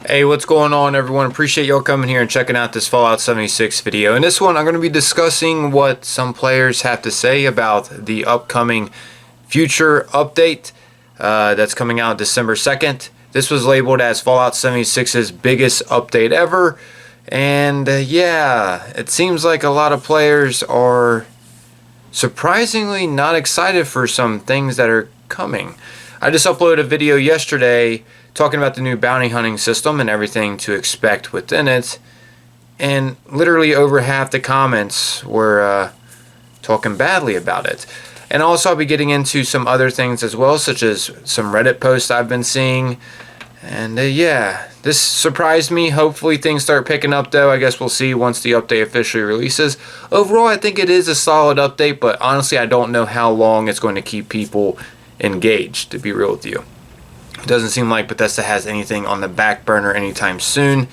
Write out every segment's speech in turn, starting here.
Hey, what's going on, everyone? Appreciate y'all coming here and checking out this Fallout 76 video. In this one, I'm going to be discussing what some players have to say about the upcoming future update that's coming out December 2nd. This was labeled as Fallout 76's biggest update ever. And yeah, it seems like a lot of players are surprisingly not excited for some things that are coming. I just uploaded a video yesterday talking about the new bounty hunting system and everything to expect within it, and literally over half the comments were talking badly about it. And also I'll be getting into some other things as well, such as some Reddit posts I've been seeing. And yeah, this surprised me. Hopefully things start picking up though. I guess we'll see once the update officially releases. Overall, I think it is a solid update, but honestly I don't know how long it's going to keep people engaged, to be real with you. It doesn't seem like Bethesda has anything on the back burner anytime soon,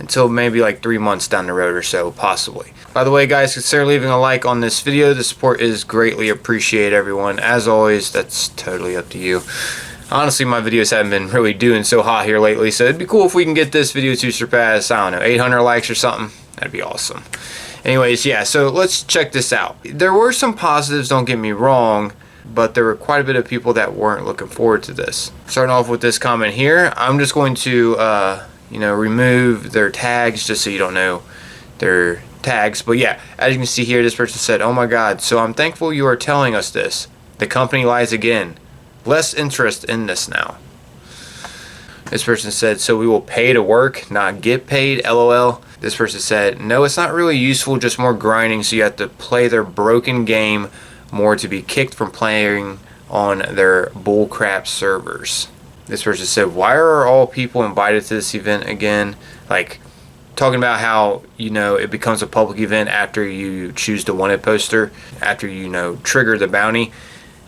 until maybe like 3 months down the road or so, possibly. By the way, guys, consider leaving a like on this video. The support is greatly appreciated, everyone. As always, that's totally up to you. Honestly, my videos haven't been really doing so hot here lately, so it'd be cool if we can get this video to surpass, I don't know, 800 likes or something. That'd be awesome. Anyways, yeah, so let's check this out. There were some positives, don't get me wrong, but there were quite a bit of people that weren't looking forward to this. Starting off with this comment here, I'm just going to remove their tags just so you don't know their tags. But yeah, as you can see here, this person said, "Oh my god, so I'm thankful you are telling us this. The company lies again. Less interest in this now." This person said, "So we will pay to work, not get paid, LOL." This person said, "No, it's not really useful, just more grinding, so you have to play their broken game more to be kicked from playing on their bullcrap servers." This person said, "Why are all people invited to this event again?" Like, talking about how, it becomes a public event after you choose the wanted poster, after you trigger the bounty.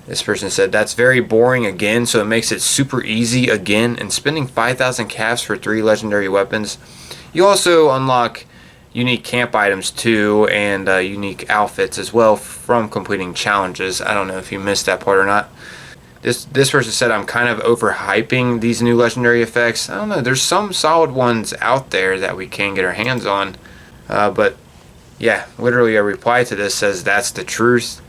This person said, "That's very boring again, so it makes it super easy again, and spending 5,000 caps for 3 legendary weapons. You also unlock unique camp items too, and unique outfits as well from completing challenges." I don't know if you missed that part or not. This person said, "I'm kind of overhyping these new legendary effects." I don't know, there's some solid ones out there that we can get our hands on, but yeah, literally a reply to this says, "That's the truth."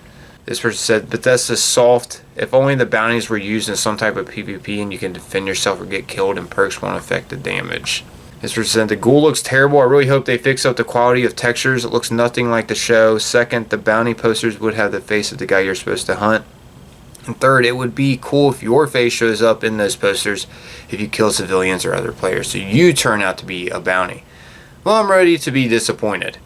This person said, "Bethesda's soft. If only the bounties were used in some type of PvP and you can defend yourself or get killed and perks won't affect the damage." This person said, "The ghoul looks terrible. I really hope they fix up the quality of textures. It looks nothing like the show. Second, the bounty posters would have the face of the guy you're supposed to hunt. And third, it would be cool if your face shows up in those posters if you kill civilians or other players, so you turn out to be a bounty." Well, I'm ready to be disappointed.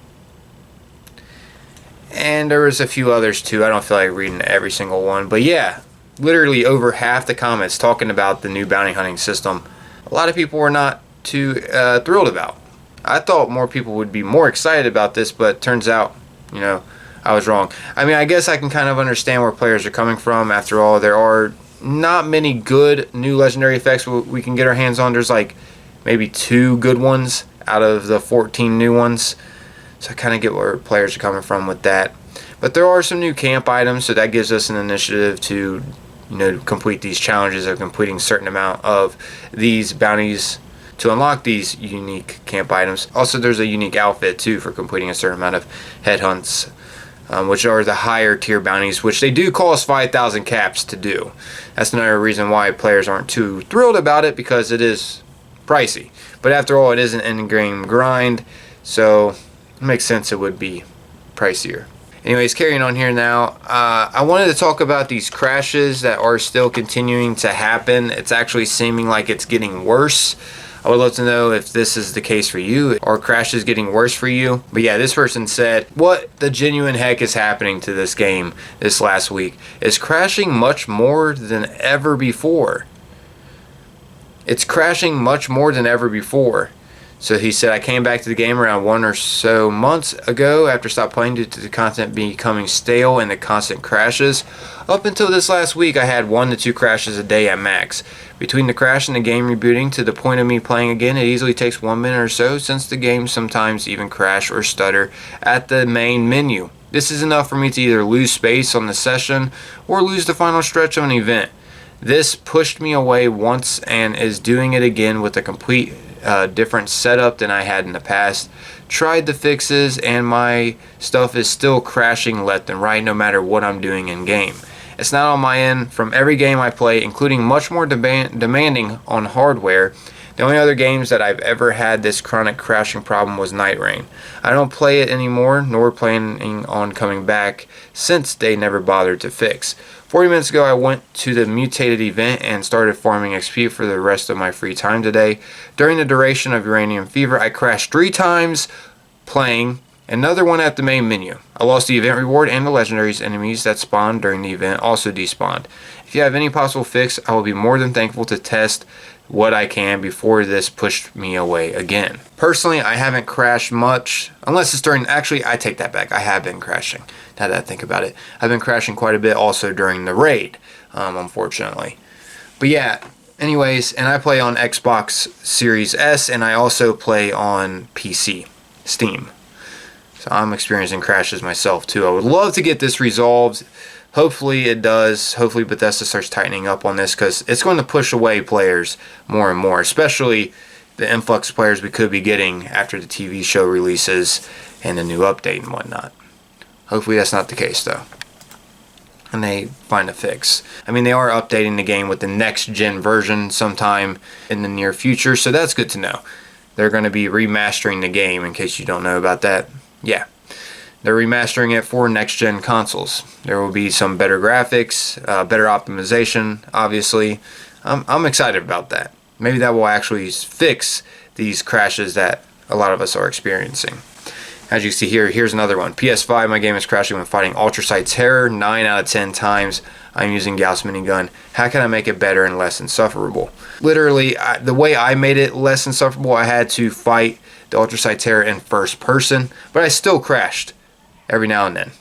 And there was a few others too. I don't feel like reading every single one. But yeah, literally over half the comments talking about the new bounty hunting system, a lot of people were not too thrilled about. I thought more people would be more excited about this, but turns out, I was wrong. I mean, I guess I can kind of understand where players are coming from. After all, there are not many good new legendary effects we can get our hands on. There's like maybe 2 good ones out of the 14 new ones. So I kind of get where players are coming from with that. But there are some new camp items, so that gives us an initiative to, complete these challenges of completing a certain amount of these bounties to unlock these unique camp items. Also, there's a unique outfit too for completing a certain amount of headhunts, which are the higher tier bounties, which they do cost 5,000 caps to do. That's another reason why players aren't too thrilled about it, because it is pricey. But after all, it is an end-game grind, so it makes sense it would be pricier. Anyways, carrying on here now, I wanted to talk about these crashes that are still continuing to happen. It's actually seeming like it's getting worse. I would love to know if this is the case for you. Are crashes getting worse for you? But yeah, this person said, "What the genuine heck is happening to this game this last week? It's crashing much more than ever before. It's crashing much more than ever before." So he said, "I came back to the game around 1 or so months ago after stopped playing due to the content becoming stale and the constant crashes. Up until this last week, I had 1 to 2 crashes a day at max. Between the crash and the game rebooting to the point of me playing again, it easily takes 1 minute or so, since the game sometimes even crash or stutter at the main menu. This is enough for me to either lose space on the session or lose the final stretch of an event. This pushed me away once and is doing it again with a complete different setup than I had in the past. Tried the fixes and my stuff is still crashing left and right no matter what I'm doing in game. It's not on my end from every game I play, including much more demanding on hardware. The only other games that I've ever had this chronic crashing problem was Night Rain. I don't play it anymore, nor planning on coming back since they never bothered to fix. 40 minutes ago I went to the mutated event and started farming XP for the rest of my free time today. During the duration of Uranium Fever I crashed 3 times playing, another one at the main menu. I lost the event reward and the legendaries enemies that spawned during the event also despawned. If you have any possible fix, I will be more than thankful to test what I can before this pushed me away again. Personally, I haven't crashed much, unless it's during, actually I take that back, I have been crashing, now that I think about it. I've been crashing quite a bit also during the raid, unfortunately. But yeah, anyways, and I play on Xbox Series S and I also play on PC, Steam. So I'm experiencing crashes myself too. I would love to get this resolved. Hopefully it does. Hopefully Bethesda starts tightening up on this because it's going to push away players more and more, especially the influx of players we could be getting after the TV show releases and the new update and whatnot. Hopefully that's not the case though, and they find a fix. I mean, they are updating the game with the next gen version sometime in the near future, so that's good to know. They're going to be remastering the game, in case you don't know about that. Yeah, they're remastering it for next gen consoles. There will be some better graphics, better optimization, obviously. I'm excited about that. Maybe that will actually fix these crashes that a lot of us are experiencing. As you see here, here's another one. PS5, my game is crashing when fighting Ultrasite Terror 9 out of 10 times. I'm using Gauss minigun. How can I make it better and less insufferable? Literally, the way I made it less insufferable, I had to fight the Ultrasite Terror in first person, but I still crashed every now and then.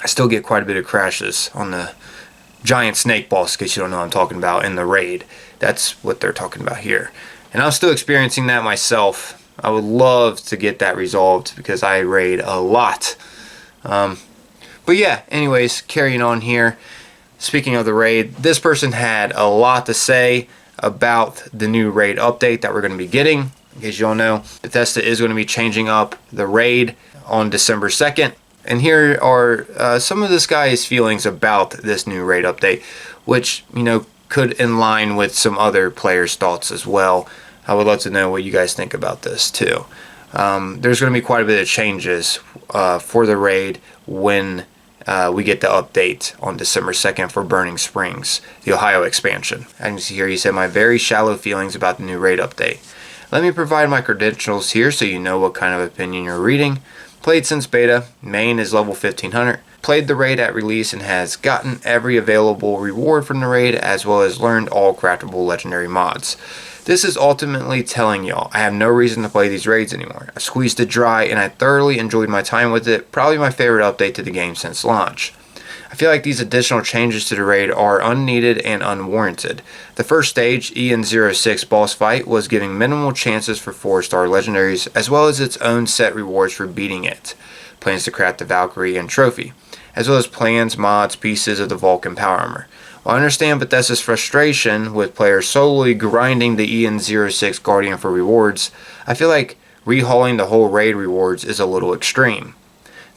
I still get quite a bit of crashes on the giant snake boss, in case you don't know what I'm talking about, in the raid. That's what they're talking about here. And I'm still experiencing that myself. I would love to get that resolved because I raid a lot. But yeah, anyways, carrying on here. Speaking of the raid, this person had a lot to say about the new raid update that we're going to be getting. In case you don't know, Bethesda is going to be changing up the raid on December 2nd. And here are some of this guy's feelings about this new raid update, which, you know, could in line with some other players' thoughts as well. I would love to know what you guys think about this too. There's going to be quite a bit of changes for the raid when we get the update on December 2nd for Burning Springs, the Ohio expansion. And you see here, he said, my very shallow feelings about the new raid update. Let me provide my credentials here so you know what kind of opinion you're reading. Played since beta, main is level 1500. Played the raid at release and has gotten every available reward from the raid as well as learned all craftable legendary mods. This is ultimately telling y'all I have no reason to play these raids anymore. I squeezed it dry and I thoroughly enjoyed my time with it, probably my favorite update to the game since launch. I feel like these additional changes to the raid are unneeded and unwarranted. The first stage, EN06 boss fight, was giving minimal chances for 4-star legendaries as well as its own set rewards for beating it. Plans to craft the Valkyrie and trophy, as well as plans, mods, pieces of the Vulcan power armor. While I understand Bethesda's frustration with players solely grinding the EN06 Guardian for rewards, I feel like rehauling the whole raid rewards is a little extreme.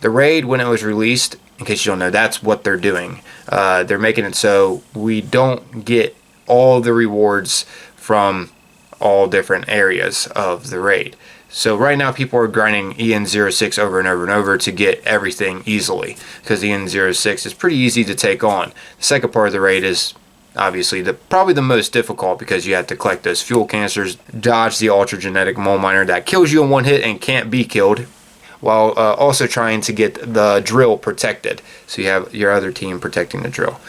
The raid, when it was released, in case you don't know, that's what they're doing. They're making it so we don't get all the rewards from all different areas of the raid. So right now people are grinding EN06 over and over and over to get everything easily, because EN06 is pretty easy to take on. The second part of the raid is obviously probably the most difficult, because you have to collect those fuel canisters, dodge the ultra genetic mole miner that kills you in one hit and can't be killed, while also trying to get the drill protected. So you have your other team protecting the drill.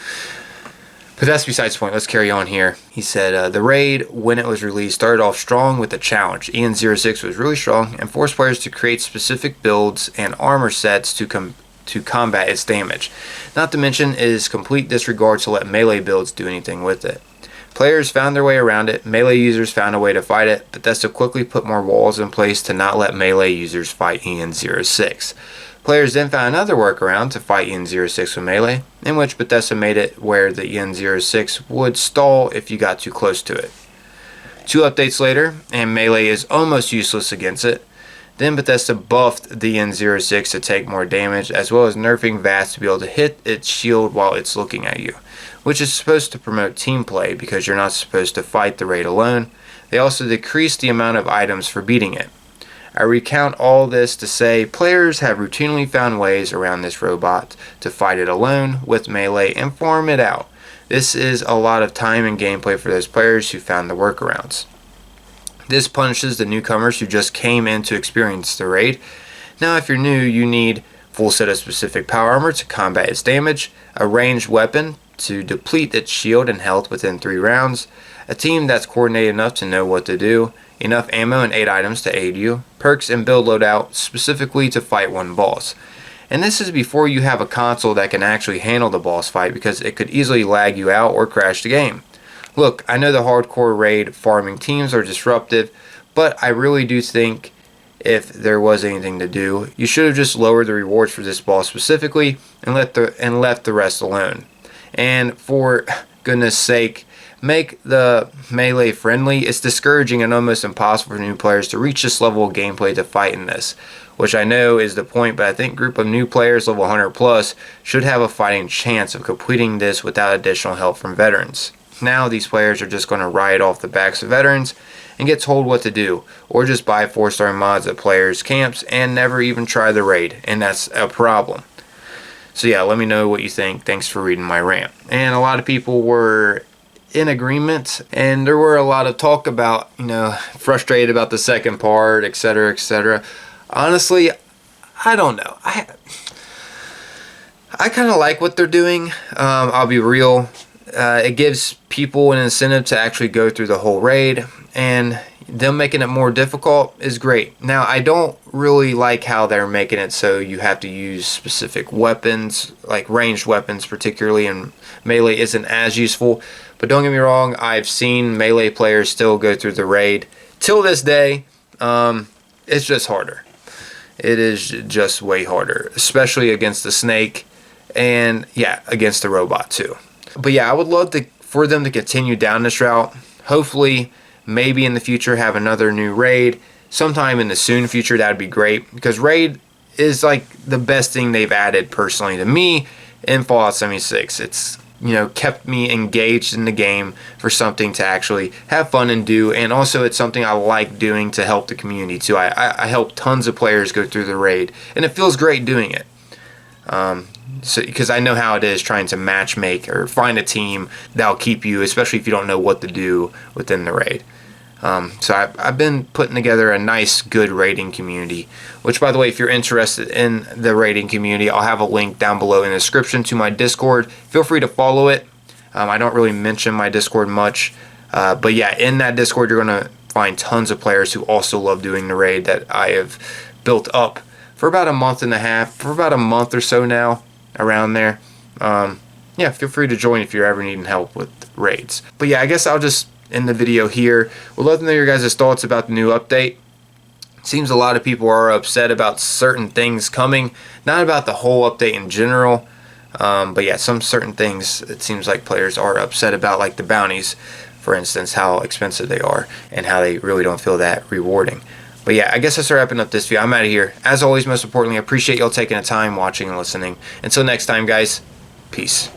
But that's besides the point. Let's carry on here. He said, the raid, when it was released, started off strong with a challenge. EN06 was really strong and forced players to create specific builds and armor sets to combat its damage. Not to mention its complete disregard to let melee builds do anything with it. Players found their way around it, melee users found a way to fight it, but Bethesda quickly put more walls in place to not let melee users fight EN06. Players then found another workaround to fight EN06 with melee, in which Bethesda made it where the EN06 would stall if you got too close to it. 2 updates later, and melee is almost useless against it. Then Bethesda buffed the EN06 to take more damage, as well as nerfing VATS to be able to hit its shield while it's looking at you, which is supposed to promote team play because you're not supposed to fight the raid alone. They also decreased the amount of items for beating it. I recount all this to say players have routinely found ways around this robot to fight it alone with melee and farm it out. This is a lot of time and gameplay for those players who found the workarounds. This punishes the newcomers who just came in to experience the raid. Now if you're new, you need full set of specific power armor to combat its damage, a ranged weapon to deplete its shield and health within 3 rounds, a team that's coordinated enough to know what to do, enough ammo and 8 items to aid you, perks and build loadout specifically to fight one boss. And this is before you have a console that can actually handle the boss fight, because it could easily lag you out or crash the game. Look, I know the hardcore raid farming teams are disruptive, but I really do think if there was anything to do, you should have just lowered the rewards for this boss specifically and left the rest alone. And for goodness sake, make the melee friendly. It's discouraging and almost impossible for new players to reach this level of gameplay to fight in this, which I know is the point, but I think a group of new players level 100 plus should have a fighting chance of completing this without additional help from veterans. Now these players are just going to ride off the backs of veterans and get told what to do, or just buy 4-star mods at players' camps and never even try the raid, and that's a problem. So yeah, let me know what you think. Thanks for reading my rant. And a lot of people were in agreement, and there were a lot of talk about, frustrated about the second part, etc., etc. Honestly, I don't know. I kind of like what they're doing. I'll be real. It gives people an incentive to actually go through the whole raid, and them making it more difficult is great. Now, I don't really like how they're making it so you have to use specific weapons, like ranged weapons particularly, and melee isn't as useful. But don't get me wrong, I've seen melee players still go through the raid. Till this day, it's just harder. It is just way harder, especially against the snake, and yeah, against the robot too. But yeah, I would love for them to continue down this route. Hopefully, maybe in the future have another new raid. Sometime in the soon future, that would be great, because raid is like the best thing they've added personally to me in Fallout 76. It's kept me engaged in the game for something to actually have fun and do, and also it's something I like doing to help the community too. I help tons of players go through the raid, and it feels great doing it. Because I know how it is trying to matchmake or find a team that'll keep you, especially if you don't know what to do within the raid. So I've been putting together a nice, good raiding community, which, by the way, if you're interested in the raiding community, I'll have a link down below in the description to my Discord. Feel free to follow it. I don't really mention my Discord much, but yeah, in that Discord, you're going to find tons of players who also love doing the raid that I have built up for about a month and a half, for about a month or so now, around there. Yeah, feel free to join if you're ever needing help with raids. But yeah, I guess I'll just end the video here. We'd love to know your guys' thoughts about the new update. Seems a lot of people are upset about certain things coming, not about the whole update in general, but yeah, some certain things it seems like players are upset about, like the bounties, for instance, how expensive they are and how they really don't feel that rewarding. But yeah, I guess that's wrapping up this video. I'm out of here. As always, most importantly, I appreciate y'all taking the time watching and listening. Until next time, guys, peace.